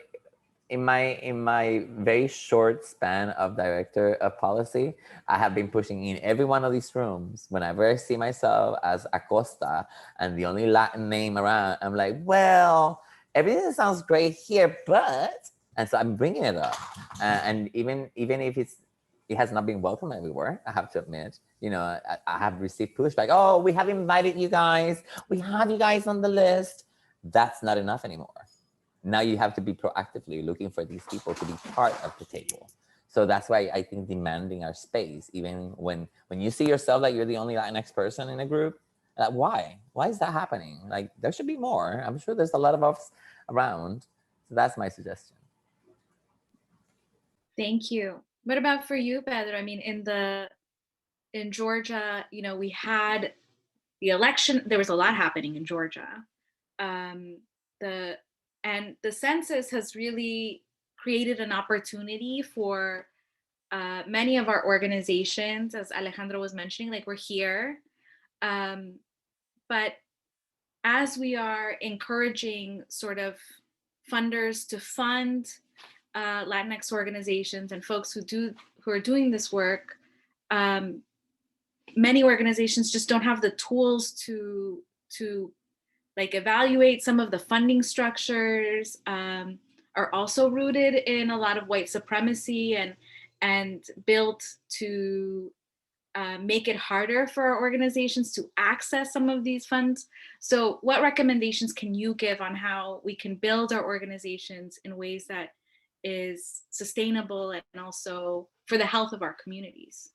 in my very short span of director of policy, I have been pushing in every one of these rooms. Whenever I see myself as Acosta and the only Latin name around, I'm like, well, everything sounds great here, but, and so I'm bringing it up. And even if it has not been welcome everywhere, I have to admit, I have received pushback. Oh, we have invited you guys. We have you guys on the list. That's not enough anymore. Now you have to be proactively looking for these people to be part of the table. So that's why I think demanding our space, even when you see yourself like you're the only Latinx person in a group, why is that happening? Like, there should be more. I'm sure there's a lot of us around. So that's my suggestion. Thank you. What about for you, Pedro? I mean, in Georgia, we had the election. There was a lot happening in Georgia. The census has really created an opportunity for many of our organizations, as Alejandro was mentioning, like we're here. But as we are encouraging sort of funders to fund Latinx organizations and folks who are doing this work, many organizations just don't have the tools to like evaluate. Some of the funding structures are also rooted in a lot of white supremacy and built to make it harder for our organizations to access some of these funds. So what recommendations can you give on how we can build our organizations in ways that is sustainable and also for the health of our communities?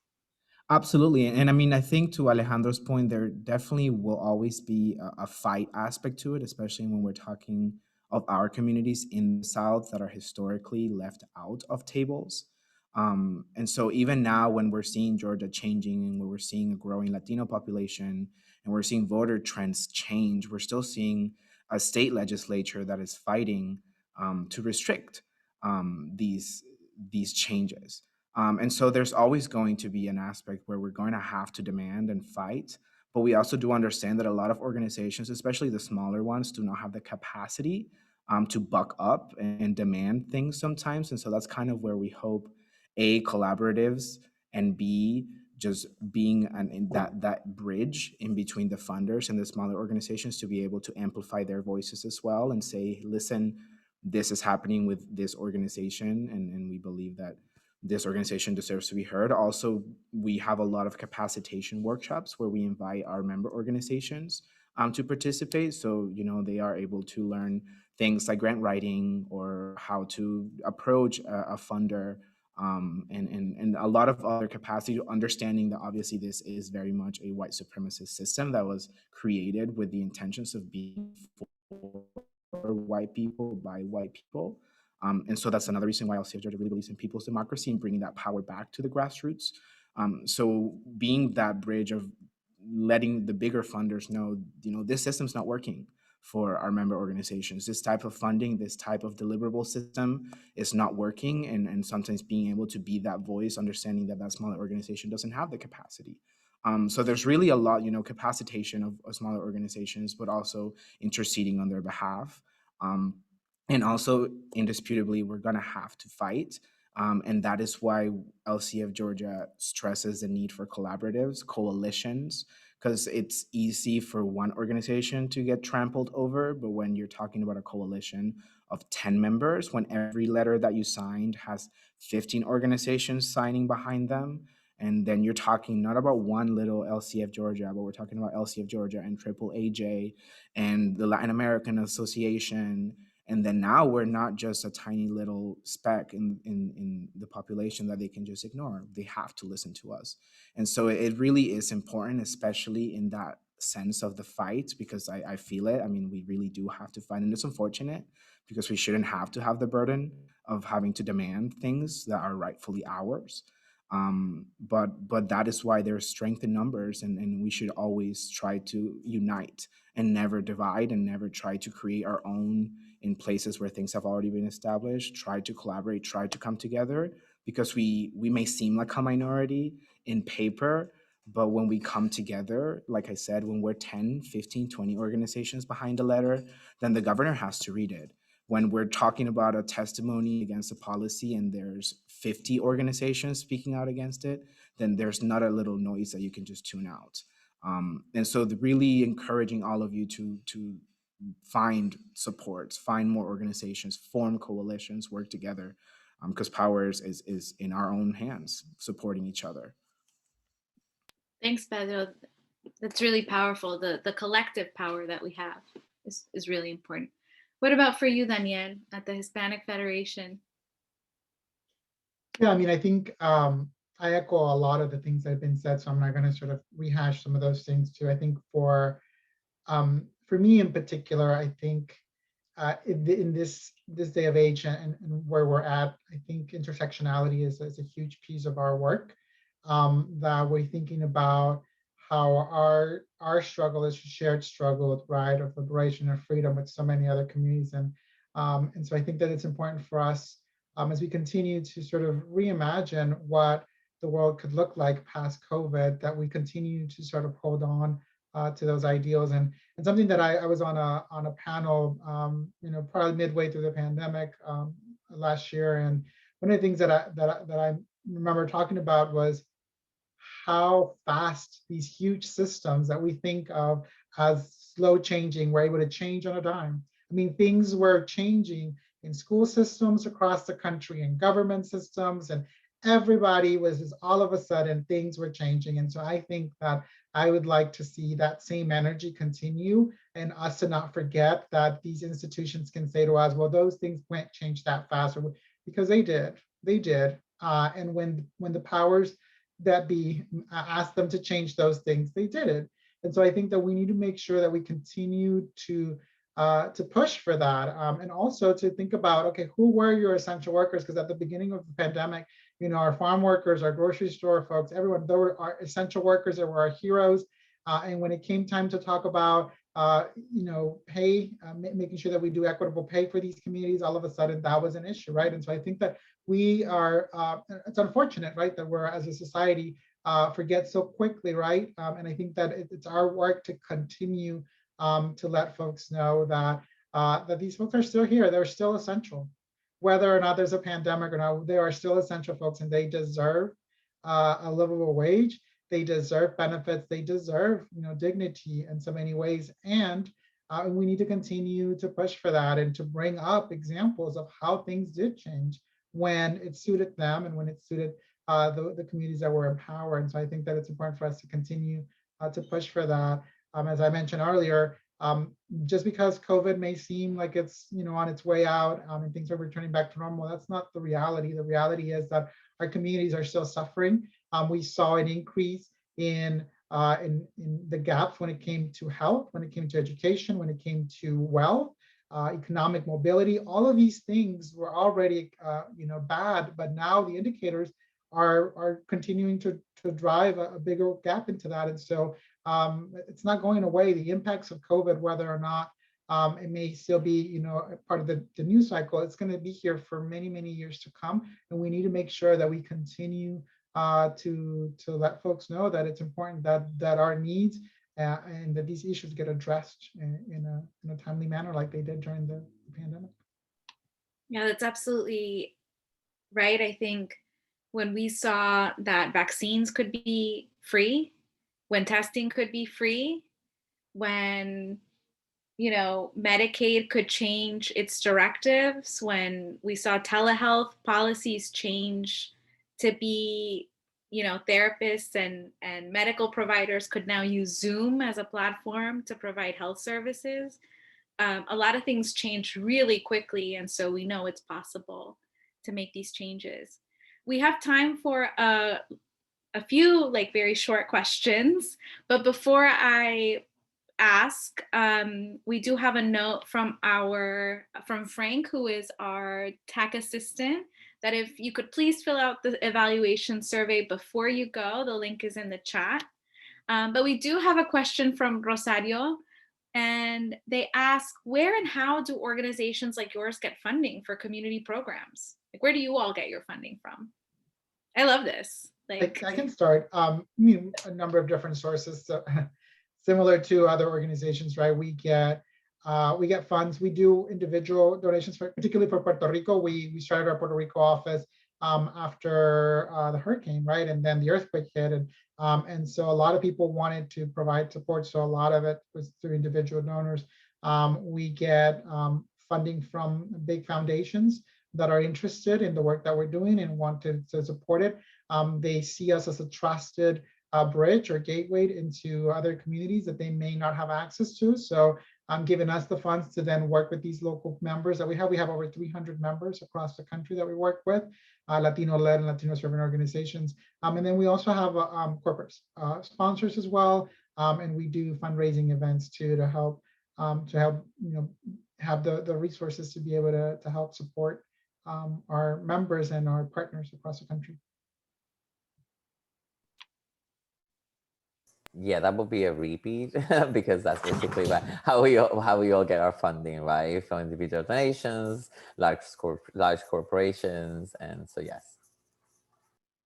Absolutely. And I mean, I think to Alejandro's point, there definitely will always be a fight aspect to it, especially when we're talking of our communities in the South that are historically left out of tables. And so even now, when we're seeing Georgia changing and when we're seeing a growing Latino population and we're seeing voter trends change, we're still seeing a state legislature that is fighting to restrict these changes. And so there's always going to be an aspect where we're going to have to demand and fight. But we also do understand that a lot of organizations, especially the smaller ones, do not have the capacity to buck up and demand things sometimes. And so that's kind of where we hope, A, collaboratives, and B, just being that bridge in between the funders and the smaller organizations to be able to amplify their voices as well and say, listen, this is happening with this organization, and we believe that this organization deserves to be heard. Also, we have a lot of capacitation workshops where we invite our member organizations to participate. So, they are able to learn things like grant writing or how to approach a funder, and a lot of other capacity, understanding that obviously this is very much a white supremacist system that was created with the intentions of being for white people by white people. And so that's another reason why LCF Georgia really believes in people's democracy and bringing that power back to the grassroots. So being that bridge of letting the bigger funders know, this system's not working for our member organizations. This type of funding, this type of deliverable system is not working. And sometimes being able to be that voice, understanding that that smaller organization doesn't have the capacity. So there's really a lot, capacitation of smaller organizations, but also interceding on their behalf. And also, indisputably, we're going to have to fight. And that is why LCF Georgia stresses the need for collaboratives, coalitions, because it's easy for one organization to get trampled over. But when you're talking about a coalition of 10 members, when every letter that you signed has 15 organizations signing behind them, and then you're talking not about one little LCF Georgia, but we're talking about LCF Georgia and Triple AJ and the Latin American Association. And then now we're not just a tiny little speck in the population that they can just ignore. They have to listen to us. And so it really is important, especially in that sense of the fight, because I feel it. I mean, we really do have to fight. And it's unfortunate because we shouldn't have to have the burden of having to demand things that are rightfully ours. But that is why there's strength in numbers, and we should always try to unite and never divide and never try to create our own in places where things have already been established. Try to collaborate, try to come together, because we may seem like a minority in paper, but when we come together, like I said, when we're 10, 15, 20 organizations behind a letter, then the governor has to read it. When we're talking about a testimony against a policy and there's 50 organizations speaking out against it, then there's not a little noise that you can just tune out. And so really encouraging all of you to find supports, find more organizations, form coalitions, work together, because power is in our own hands, supporting each other. Thanks, Pedro. That's really powerful. The collective power that we have is really important. What about for you, Daniel, at the Hispanic Federation? Yeah, I mean, I think I echo a lot of the things that have been said, so I'm not going to sort of rehash some of those things too. I think for me in particular, I think in this day of age and where we're at, I think intersectionality is a huge piece of our work, that we're thinking about how our struggle is a shared struggle, right, of liberation and freedom with so many other communities. And so I think that it's important for us, as we continue to sort of reimagine what the world could look like past COVID, that we continue to sort of hold on to those ideals. And something that I was on a panel, probably midway through the pandemic last year, and one of the things that I remember talking about was how fast these huge systems that we think of as slow changing were able to change on a dime. I mean, things were changing in school systems across the country, and government systems, and everybody was just all of a sudden things were changing. And so I think that I would like to see that same energy continue, and us to not forget that these institutions can say to us, well, those things won't change that fast, because they did. And when the powers that be asked them to change those things, they did it. And so I think that we need to make sure that we continue to push for that, and also to think about, okay, who were your essential workers? Because at the beginning of the pandemic, our farm workers, our grocery store folks, everyone, they were our essential workers, they were our heroes. And when it came time to talk about, pay, making sure that we do equitable pay for these communities, all of a sudden that was an issue, right? And so I think that we are, it's unfortunate, right, that we're as a society forget so quickly, right? And I think that it's our work to continue to let folks know that that these folks are still here, they're still essential. Whether or not there's a pandemic or not, they are still essential folks, and they deserve a livable wage. they deserve benefits, they deserve, dignity in so many ways. And we need to continue to push for that and to bring up examples of how things did change when it suited them and when it suited the communities that were in power. And so I think that it's important for us to continue to push for that. As I mentioned earlier, just because COVID may seem like it's on its way out and things are returning back to normal, that's not the reality. The reality is that our communities are still suffering. We saw an increase in the gaps when it came to health, when it came to education, when it came to wealth, economic mobility. All of these things were already bad, but now the indicators are continuing to drive a bigger gap into that. And so it's not going away. The impacts of COVID, whether or not it may still be, part of the news cycle, it's going to be here for many, many years to come. And we need to make sure that we continue to let folks know that it's important that our needs and that these issues get addressed in a timely manner like they did during the pandemic. Yeah, that's absolutely right. I think when we saw that vaccines could be free, when testing could be free, when Medicaid could change its directives, when we saw telehealth policies change to be, therapists and medical providers could now use Zoom as a platform to provide health services. A lot of things changed really quickly, and so we know it's possible to make these changes. We have time for a few very short questions, but before I ask, we do have a note from Frank, who is our tech assistant, that if you could please fill out the evaluation survey before you go. The link is in the chat. But we do have a question from Rosario, and they ask, where and how do organizations like yours get funding for community programs? Where do you all get your funding from? I love this. I can start. A number of different sources. So, similar to other organizations, right? We get funds. We do individual donations, particularly for Puerto Rico. We started our Puerto Rico office after the hurricane, right? And then the earthquake hit, and so a lot of people wanted to provide support. So a lot of it was through individual donors. We get funding from big foundations that are interested in the work that we're doing and want to support it. They see us as a trusted bridge or gateway into other communities that they may not have access to. So giving us the funds to then work with these local members that we have. We have over 300 members across the country that we work with, Latino-led and Latino-serving organizations. And then we also have corporate sponsors as well. And we do fundraising events too to help have the resources to be able to help support our members and our partners across the country. Yeah, that would be a repeat because that's basically how we all get our funding, right? From individual donations, large corporations, and so yes.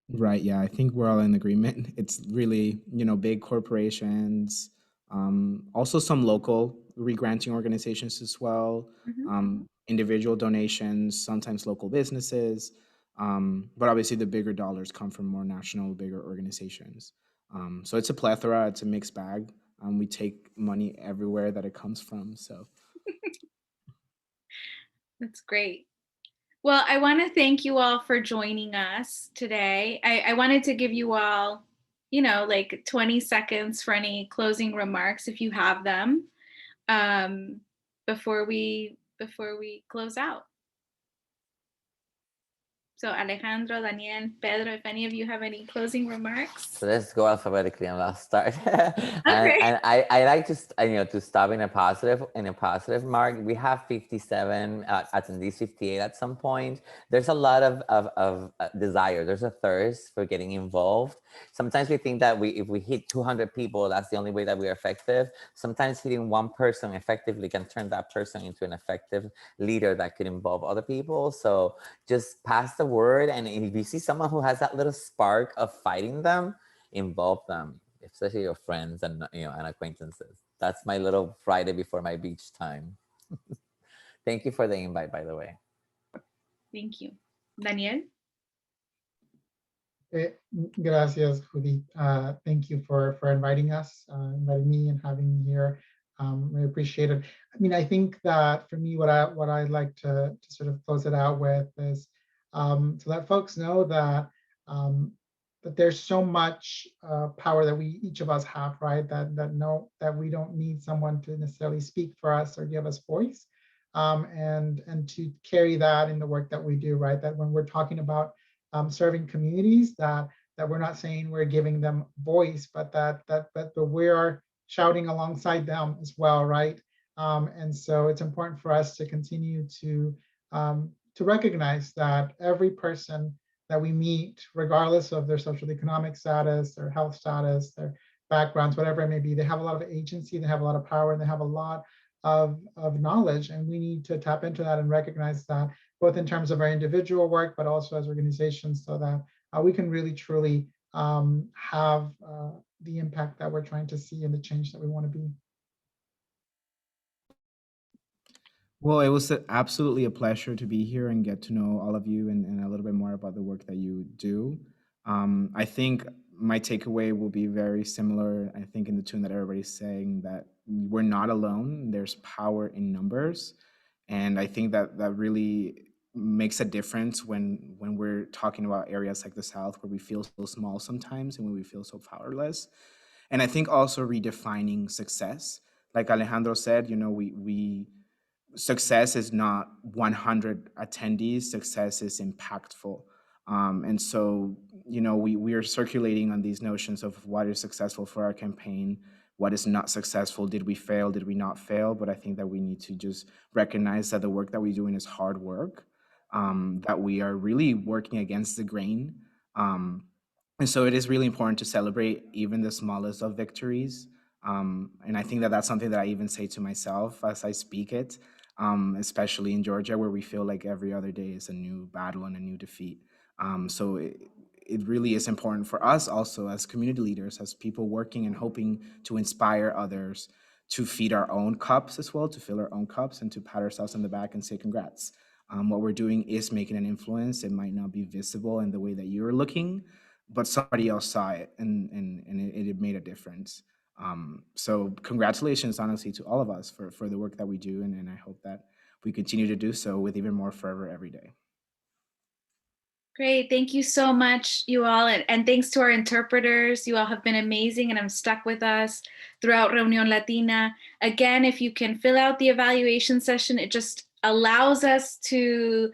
Right. Yeah, I think we're all in agreement. It's really, big corporations, also some local re-granting organizations as well, individual donations, sometimes local businesses, but obviously the bigger dollars come from more national, bigger organizations. So it's a plethora, it's a mixed bag. We take money everywhere that it comes from, so. That's great. Well, I want to thank you all for joining us today. I wanted to give you all, 20 seconds for any closing remarks if you have them, before we close out. So Alejandro, Daniel, Pedro, if any of you have any closing remarks. So let's go alphabetically and I'll start. And I like to stop in a positive mark. We have 57 attendees, 58 at some point. There's a lot of desire. There's a thirst for getting involved. Sometimes we think that if we hit 200 people, that's the only way that we're effective. Sometimes hitting one person effectively can turn that person into an effective leader that could involve other people. So just pass the word, and if you see someone who has that little spark of fighting them, involve them, especially your friends and and acquaintances. That's my little Friday before my beach time. Thank you for the invite, by the way. Thank you. Daniel? Gracias, Judith. Thank you for inviting us, inviting me and having me here. We appreciate it. I mean, I think that for me, what I'd like to sort of close it out with is to let folks know that that there's so much power that each of us have, right? That we don't need someone to necessarily speak for us or give us voice, and to carry that in the work that we do, right? That when we're talking about serving communities, that we're not saying we're giving them voice, but that we are shouting alongside them as well, right? And so it's important for us to continue to recognize that every person that we meet, regardless of their social economic status, their health status, their backgrounds, whatever it may be, they have a lot of agency, they have a lot of power, and they have a lot of knowledge, and we need to tap into that and recognize that, both in terms of our individual work, but also as organizations, so that we can really truly have the impact that we're trying to see and the change that we want to be. Well, it was absolutely a pleasure to be here and get to know all of you and a little bit more about the work that you do. I think my takeaway will be very similar, I think, in the tune that everybody's saying, that we're not alone. There's power in numbers. And I think that really makes a difference when we're talking about areas like the South, where we feel so small sometimes and when we feel so powerless. And I think also redefining success. Like Alejandro said, we success is not 100 attendees, success is impactful. And so, we are circulating on these notions of what is successful for our campaign, what is not successful, did we fail, did we not fail? But I think that we need to just recognize that the work that we're doing is hard work, that we are really working against the grain. And so it is really important to celebrate even the smallest of victories. And I think that that's something that I even say to myself as I speak it, especially in Georgia, where we feel like every other day is a new battle and a new defeat. So it really is important for us also as community leaders, as people working and hoping to inspire others, to feed our own cups as well, to fill our own cups, and to pat ourselves on the back and say congrats. What we're doing is making an influence. It might not be visible in the way that you're looking, but somebody else saw it and it made a difference. So congratulations, honestly, to all of us for the work that we do. And I hope that we continue to do so with even more fervor every day. Great. Thank you so much, you all. And thanks to our interpreters. You all have been amazing and have stuck with us throughout Reunión Latina. Again, if you can fill out the evaluation session, it just allows us to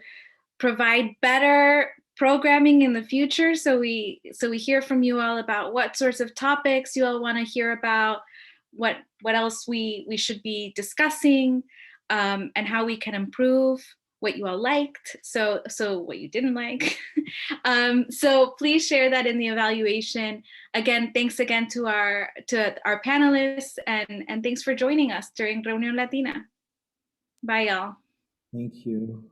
provide better programming in the future. So we hear from you all about what sorts of topics you all want to hear about, what else we should be discussing, and how we can improve, what you all liked, so what you didn't like. So please share that in the evaluation. Again, thanks again to our panelists, and thanks for joining us during Reunión Latina. Bye, y'all. Thank you.